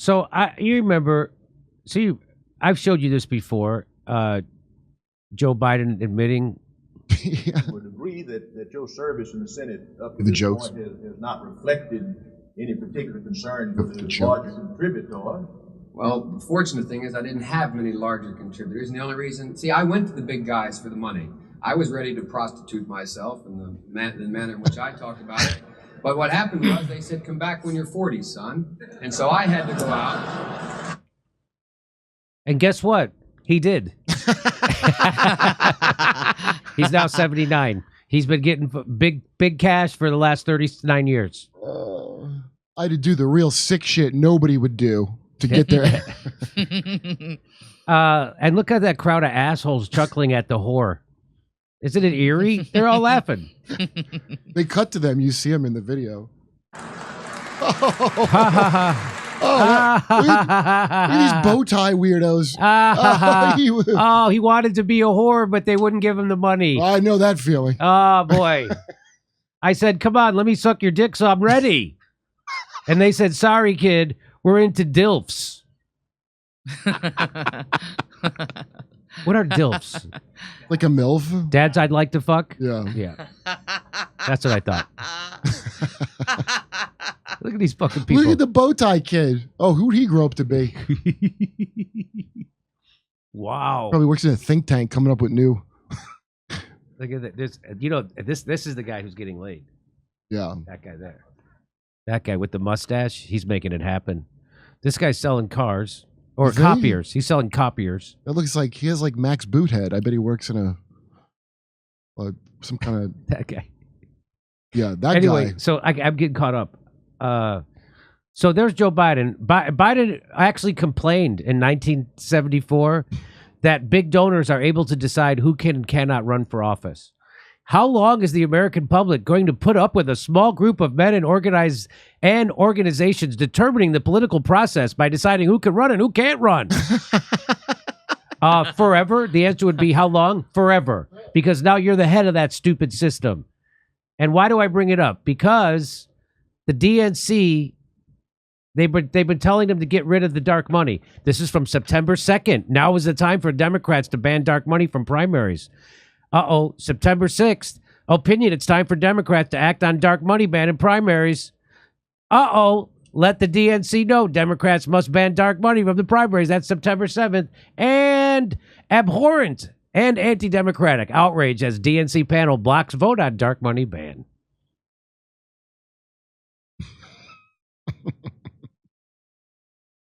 So you remember, I've showed you this before, Joe Biden admitting. I would agree that your service in the Senate up to this point has not reflected any particular concern for the larger contributor. Well, the fortunate thing is I didn't have many larger contributors, and the only reason... See, I went to the big guys for the money. I was ready to prostitute myself in the manner in which I talked about it. But what happened was they said, come back when you're 40, son. And so I had to go out. And guess what? He did. He's now 79. He's been getting big cash for the last 39 years. I had to do the real sick shit nobody would do to get there. And look at that crowd of assholes chuckling at the whore. Isn't it eerie? They're all laughing. They cut to them. You see them in the video. Look at these bow tie weirdos. He wanted to be a whore, but they wouldn't give him the money. I know that feeling. Oh, boy. I said, come on, let me suck your dick so I'm ready. And they said, sorry, kid, we're into DILFs. What are DILFs? Like a MILF? Dads I'd like to fuck? Yeah. Yeah. That's what I thought. Look at these fucking people. Look at the bow tie kid. Oh, who'd he grow up to be? Wow. Probably works in a think tank coming up with new. Look at that. This is the guy who's getting laid. Yeah. That guy there. That guy with the mustache, he's making it happen. This guy's selling cars. Or copiers. He's selling copiers. That looks like he has like Max Boothead. I bet he works in some kind of... That guy. Yeah, that guy. Anyway, so I'm getting caught up. So there's Joe Biden. Biden actually complained in 1974 that big donors are able to decide who can and cannot run for office. How long is the American public going to put up with a small group of men and organizations determining the political process by deciding who can run and who can't run? Forever? The answer would be how long? Forever. Because now you're the head of that stupid system. And why do I bring it up? Because the DNC, they've been telling them to get rid of the dark money. This is from September 2nd. Now is the time for Democrats to ban dark money from primaries. September 6th. Opinion, it's time for Democrats to act on dark money ban in primaries. Let the DNC know Democrats must ban dark money from the primaries. That's September 7th. And abhorrent and anti-democratic outrage as DNC panel blocks vote on dark money ban.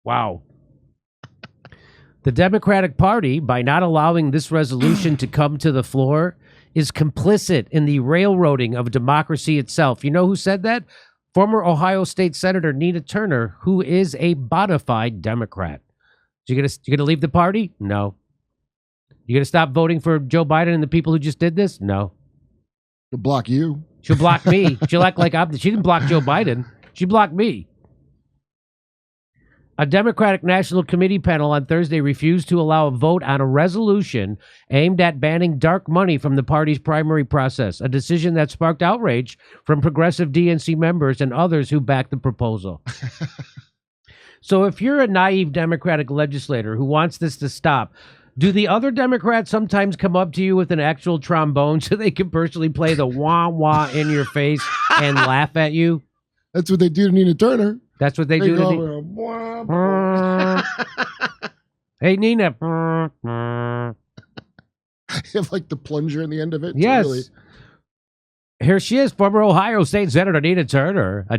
Wow. The Democratic Party, by not allowing this resolution to come to the floor, is complicit in the railroading of democracy itself. You know who said that? Former Ohio State Senator Nina Turner, who is a bona fide Democrat. You gonna leave the party? No. You gonna stop voting for Joe Biden and the people who just did this? No. She'll block you. She'll block me. She'll act like she didn't block Joe Biden. She blocked me. A Democratic National Committee panel on Thursday refused to allow a vote on a resolution aimed at banning dark money from the party's primary process, a decision that sparked outrage from progressive DNC members and others who backed the proposal. So if you're a naive Democratic legislator who wants this to stop, do the other Democrats sometimes come up to you with an actual trombone so they can personally play the wah-wah in your face and laugh at you? That's what they do to Nina Turner. That's what they do to Nina. Hey, Nina. You have like the plunger in the end of it. Yes. Really... Here she is, former Ohio State Senator Nina Turner, a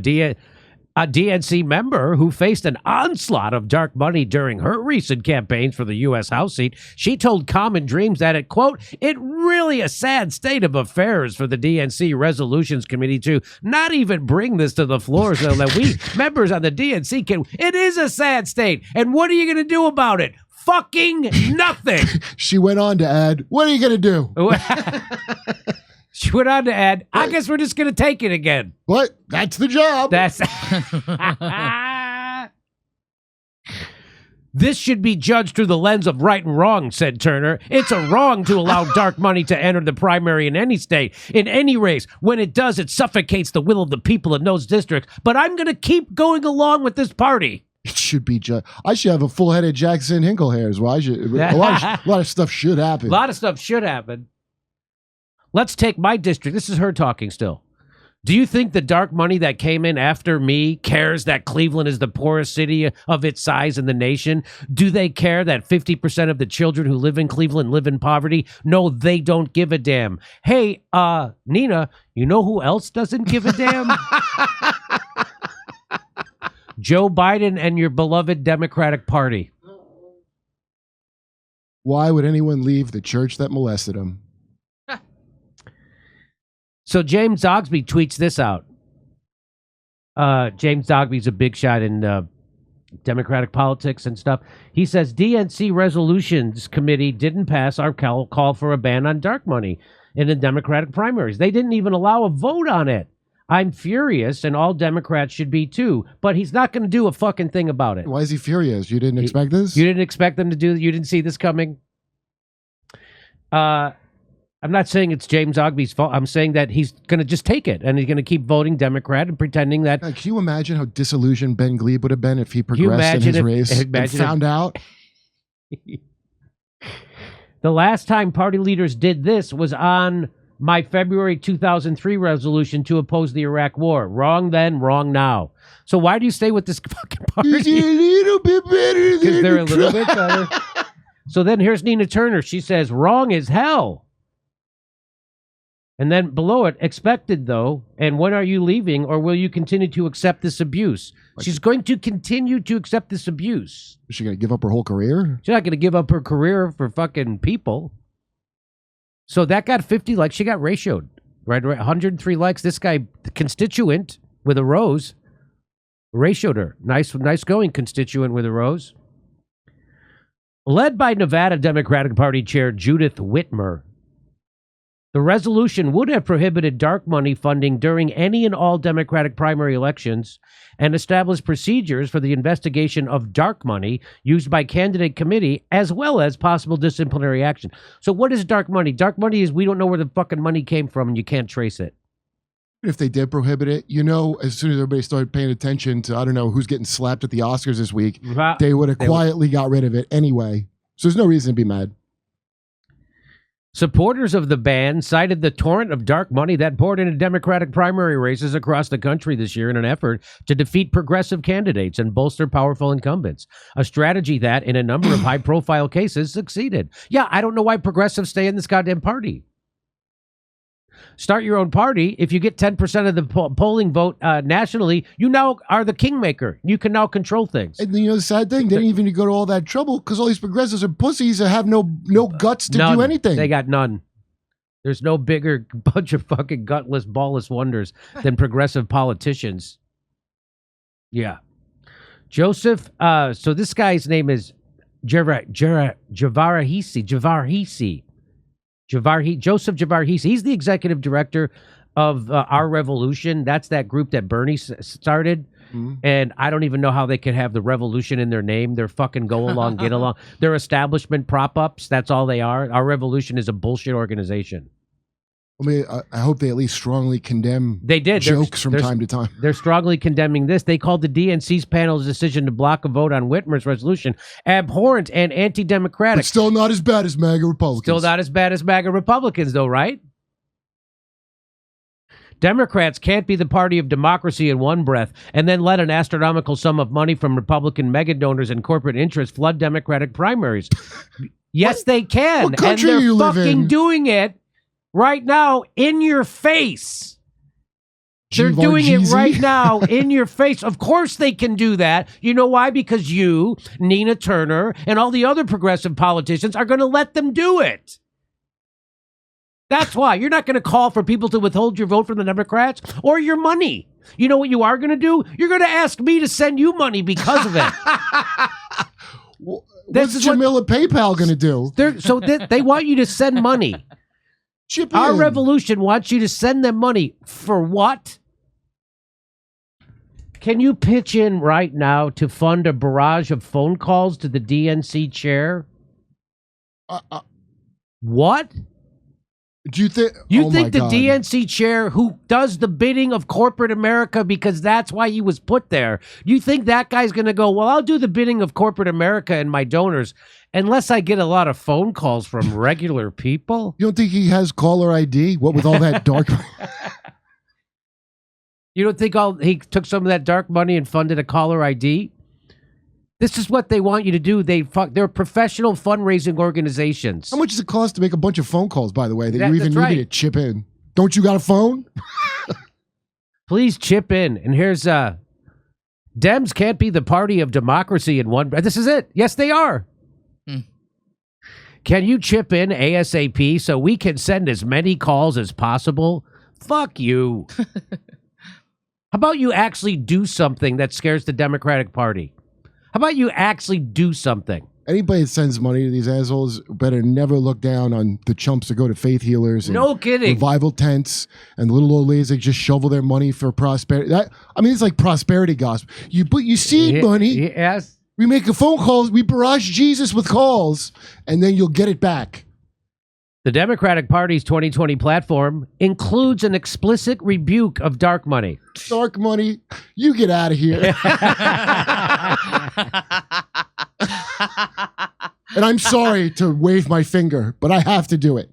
DNC member who faced an onslaught of dark money during her recent campaigns for the U.S. House seat. She told Common Dreams that it, quote, "it really a sad state of affairs for the DNC Resolutions Committee to not even bring this to the floor so that we members on the DNC can." It is a sad state. And what are you going to do about it? Fucking nothing. She went on to add, what are you going to do? She went on to add, I guess we're just going to take it again. What? That's the job. That's This should be judged through the lens of right and wrong, said Turner. It's a wrong to allow dark money to enter the primary in any state, in any race. When it does, it suffocates the will of the people in those districts. But I'm going to keep going along with this party. should be I should have a full head of Jackson Hinkle hairs. Well, a lot of stuff should happen. A lot of stuff should happen. Let's take my district. This is her talking still. Do you think the dark money that came in after me cares that Cleveland is the poorest city of its size in the nation? Do they care that 50% of the children who live in Cleveland live in poverty? No, they don't give a damn. Hey, Nina, you know who else doesn't give a damn? Joe Biden and your beloved Democratic Party. Why would anyone leave the church that molested him? So James Zogby tweets this out. James Zogby's a big shot in Democratic politics and stuff. He says DNC Resolutions Committee didn't pass our call for a ban on dark money in the Democratic primaries. They didn't even allow a vote on it. I'm furious, and all Democrats should be too. But he's not going to do a fucking thing about it. Why is he furious? You didn't expect this? You didn't expect them to do. You didn't see this coming. I'm not saying it's James Zogby's fault. I'm saying that he's going to just take it, and he's going to keep voting Democrat and pretending that. Can you imagine how disillusioned Ben Glebe would have been if he progressed in his race and found out? The last time party leaders did this was on my February 2003 resolution to oppose the Iraq War. Wrong then, wrong now. So why do you stay with this fucking party? He's a little bit better Because they're a little bit better. So then here's Nina Turner. She says, wrong as hell. And then below it, expected though, and when are you leaving, or will you continue to accept this abuse? She's going to continue to accept this abuse. Is she going to give up her whole career? She's not going to give up her career for fucking people. So that got 50 likes. She got ratioed, right? 103 likes. This guy, the constituent with a rose, ratioed her. Nice going, constituent with a rose. Led by Nevada Democratic Party Chair Judith Whitmer, the resolution would have prohibited dark money funding during any and all Democratic primary elections and established procedures for the investigation of dark money used by candidate committee, as well as possible disciplinary action. So what is dark money? Dark money is we don't know where the fucking money came from and you can't trace it. If they did prohibit it, as soon as everybody started paying attention to, I don't know, who's getting slapped at the Oscars this week, they would have quietly got rid of it anyway. So there's no reason to be mad. Supporters of the ban cited the torrent of dark money that poured into Democratic primary races across the country this year in an effort to defeat progressive candidates and bolster powerful incumbents, a strategy that, in a number of high-profile cases, succeeded. Yeah, I don't know why progressives stay in this goddamn party. Start your own party. If you get 10% of the polling vote nationally, you now are the kingmaker. You can now control things. And the sad thing, they didn't even go to all that trouble because all these progressives are pussies that have no guts to do anything. They got none. There's no bigger bunch of fucking gutless, ballless wonders than progressive politicians. Yeah. Joseph, so this guy's name is Javarhisi. Joseph Javarhisi. He's the executive director of Our Revolution. That's that group that Bernie started. Mm-hmm. And I don't even know how they could have the revolution in their name. They're fucking go along, get along. They're establishment prop-ups. That's all they are. Our Revolution is a bullshit organization. I mean, I hope they at least strongly condemn jokes from time to time. They're strongly condemning this. They called the DNC's panel's decision to block a vote on Whitmer's resolution abhorrent and anti-democratic. But still not as bad as MAGA Republicans. Still not as bad as MAGA Republicans, though, right? Democrats can't be the party of democracy in one breath and then let an astronomical sum of money from Republican mega donors and corporate interests flood Democratic primaries. Yes, they can. What country and they're you live fucking in? Doing it right now in your face. They're doing it right now in your face. Of course they can do that. You know why? Because you, Nina Turner, and all the other progressive politicians are going to let them do it. That's why. You're not going to call for people to withhold your vote from the Democrats or your money. You know what you are going to do? You're going to ask me to send you money because of it. What's Jamila PayPal going to do? So they want you to send money. Our Revolution wants you to send them money. For what? Can you pitch in right now to fund a barrage of phone calls to the DNC chair? What? Do you think? You think the DNC chair who does the bidding of corporate America because that's why he was put there? You think that guy's going to go, well, I'll do the bidding of corporate America and my donors unless I get a lot of phone calls from regular people? You don't think he has caller ID? What with all that dark money? You don't think he took some of that dark money and funded a caller ID? This is what they want you to do. They're professional fundraising organizations. How much does it cost to make a bunch of phone calls, by the way, that you even need to chip in? Don't you got a phone? Please chip in. And here's Dems can't be the party of democracy in one. This is it. Yes, they are. Can you chip in ASAP so we can send as many calls as possible? Fuck you. How about you actually do something that scares the Democratic Party? How about you actually do something? Anybody that sends money to these assholes better never look down on the chumps that go to faith healers. No kidding. Revival tents and little old ladies that just shovel their money for prosperity. It's like prosperity gospel. You put your seed money. Yes. We make a phone call. We barrage Jesus with calls, and then you'll get it back. The Democratic Party's 2020 platform includes an explicit rebuke of dark money. Dark money? You get out of here. And I'm sorry to wave my finger, but I have to do it.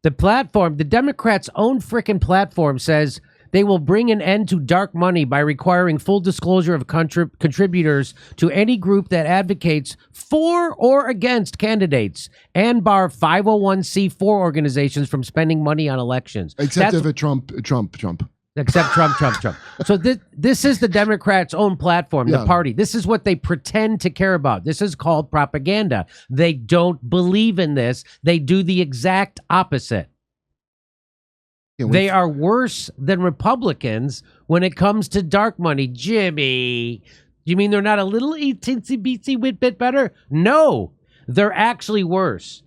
The Democrats' own frickin' platform says they will bring an end to dark money by requiring full disclosure of contributors to any group that advocates for or against candidates and bar 501c4 organizations from spending money on elections. Except if it's Trump. Except Trump. So this is the Democrats' own platform, the party. This is what they pretend to care about. This is called propaganda. They don't believe in this. They do the exact opposite. They are worse than Republicans when it comes to dark money. Jimmy, you mean they're not a little teensy-beatsy bit better? No, they're actually worse.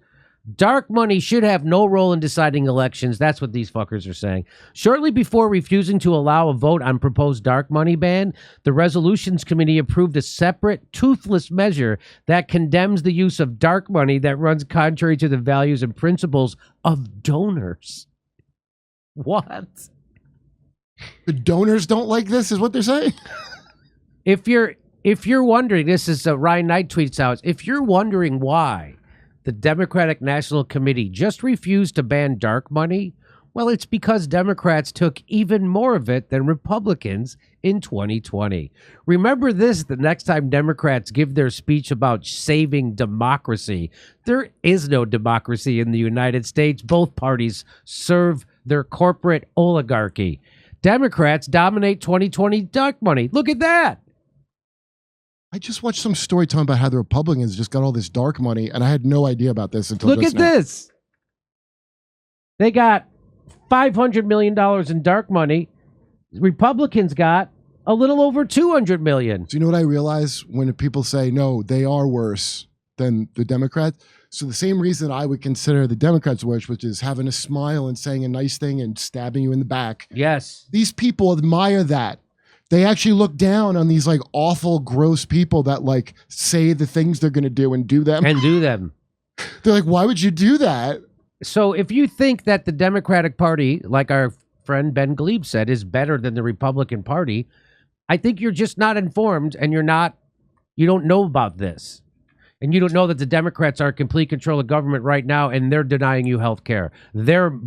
Dark money should have no role in deciding elections. That's what these fuckers are saying. Shortly before refusing to allow a vote on proposed dark money ban, the Resolutions Committee approved a separate, toothless measure that condemns the use of dark money that runs contrary to the values and principles of donors. What? The donors don't like this, is what they're saying? If you're wondering, this is Ryan Knight tweets out, if you're wondering why the Democratic National Committee just refused to ban dark money, well, it's because Democrats took even more of it than Republicans in 2020. Remember this the next time Democrats give their speech about saving democracy. There is no democracy in the United States. Both parties serve their corporate oligarchy. Democrats dominate 2020 dark money. Look at that. I just watched some story talking about how the Republicans just got all this dark money, and I had no idea about this until Look at this. They got $500 million in dark money. Republicans got a little over $200 million. Do you know what I realize when people say, no, they are worse than the Democrats? So the same reason I would consider the Democrats worse, which is having a smile and saying a nice thing and stabbing you in the back. Yes. These people admire that. They actually look down on these like awful, gross people that like say the things they're going to do and do them. They're like, why would you do that? So if you think that the Democratic Party, like our friend Ben Glebe said, is better than the Republican Party, I think you're just not informed and you don't know about this. And you don't know that the Democrats are in complete control of government right now, and they're denying you health care. They're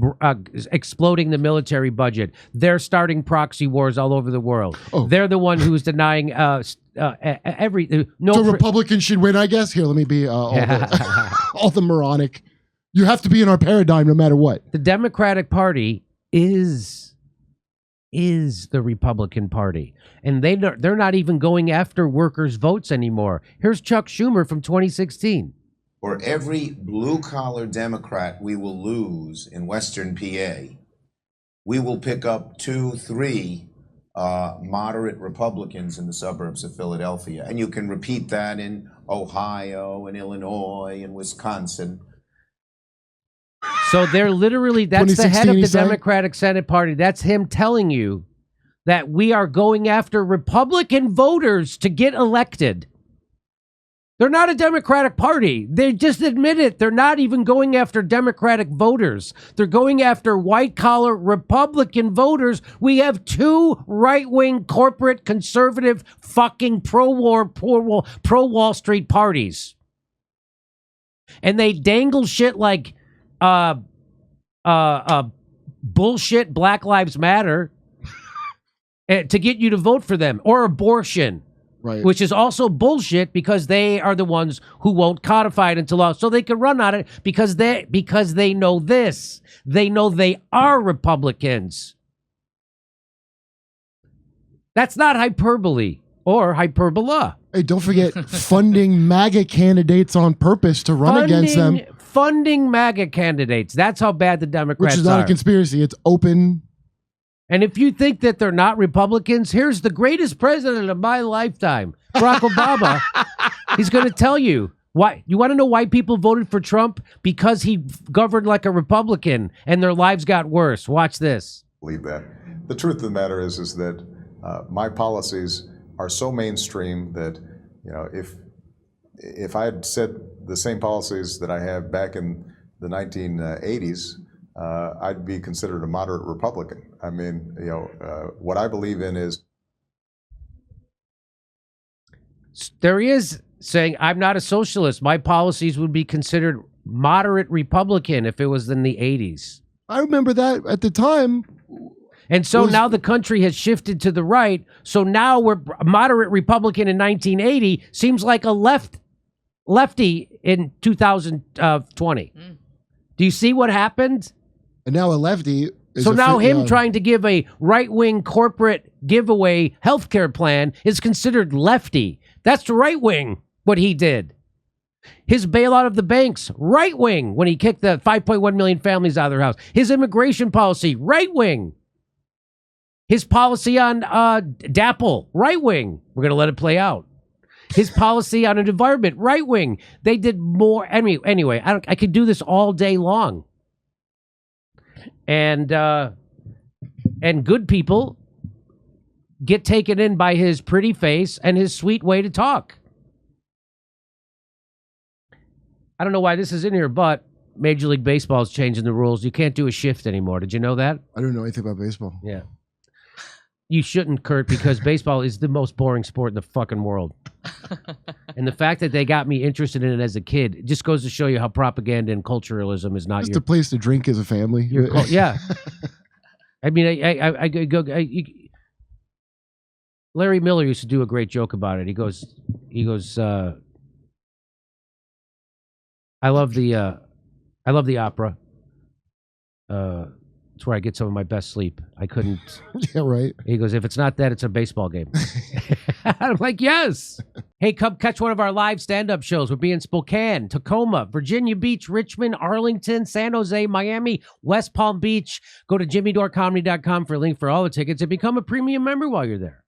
exploding the military budget. They're starting proxy wars all over the world. Oh. They're the one who's denying every... So Republicans should win, I guess? Here, let me be all the moronic. You have to be in our paradigm no matter what. The Democratic Party is the Republican Party. And they're not even going after workers' votes anymore. Here's Chuck Schumer from 2016. For every blue-collar Democrat we will lose in Western PA, we will pick up 2-3 moderate Republicans in the suburbs of Philadelphia. And you can repeat that in Ohio and Illinois and Wisconsin. So they're literally, that's the head of the Democratic Senate Party. That's him telling you that we are going after Republican voters to get elected. They're not a Democratic Party. They just admit it. They're not even going after Democratic voters. They're going after white-collar Republican voters. We have two right-wing, corporate, conservative, fucking pro-war, pro-Wall Street parties. And they dangle shit like bullshit Black Lives Matter to get you to vote for them, or abortion. Right. Which is also bullshit because they are the ones who won't codify it into law, so they can run on it because they know this. They know they are Republicans. That's not hyperbole or hyperbola. Hey, don't forget funding MAGA candidates on purpose to run against them. Funding MAGA candidates. That's how bad the Democrats are. Which is not a conspiracy. It's open. And if you think that they're not Republicans, here's the greatest president of my lifetime, Barack Obama. He's going to tell you why. You want to know why people voted for Trump? Because he governed like a Republican and their lives got worse. Watch this. Believe that. The truth of the matter is that my policies are so mainstream that, you know, if I had said the same policies that I have back in the 1980s, I'd be considered a moderate Republican. I mean, you know, what I believe in is... There he is saying, I'm not a socialist. My policies would be considered moderate Republican if it was in the 80s. I remember that at the time. And so now the country has shifted to the right. So now we're moderate Republican in 1980 seems like a lefty in 2020. Do you see what happened? And now a lefty. So now him trying to give a right-wing corporate giveaway healthcare plan is considered lefty. That's right-wing, what he did. His bailout of the banks, right-wing, when he kicked the 5.1 million families out of their house. His immigration policy, right-wing. His policy on DAPL, right-wing. We're going to let it play out. His policy on an environment, right-wing. They did more. Anyway, I could do this all day long. And good people get taken in by his pretty face and his sweet way to talk. I don't know why this is in here, but Major League Baseball is changing the rules. You can't do a shift anymore. Did you know that? I don't know anything about baseball. Yeah. You shouldn't, Kurt, because baseball is the most boring sport in the fucking world. And the fact that they got me interested in it as a kid just goes to show you how propaganda and culturalism is not just a place to drink as a family. Yeah. I mean, Larry Miller used to do a great joke about it. He goes, I love the opera. It's where I get some of my best sleep. I couldn't. Yeah, right. He goes, if it's not that, it's a baseball game. I'm like, yes. Hey, come catch one of our live stand-up shows. We'll be in Spokane, Tacoma, Virginia Beach, Richmond, Arlington, San Jose, Miami, West Palm Beach. Go to jimmydorecomedy.com for a link for all the tickets and become a premium member while you're there.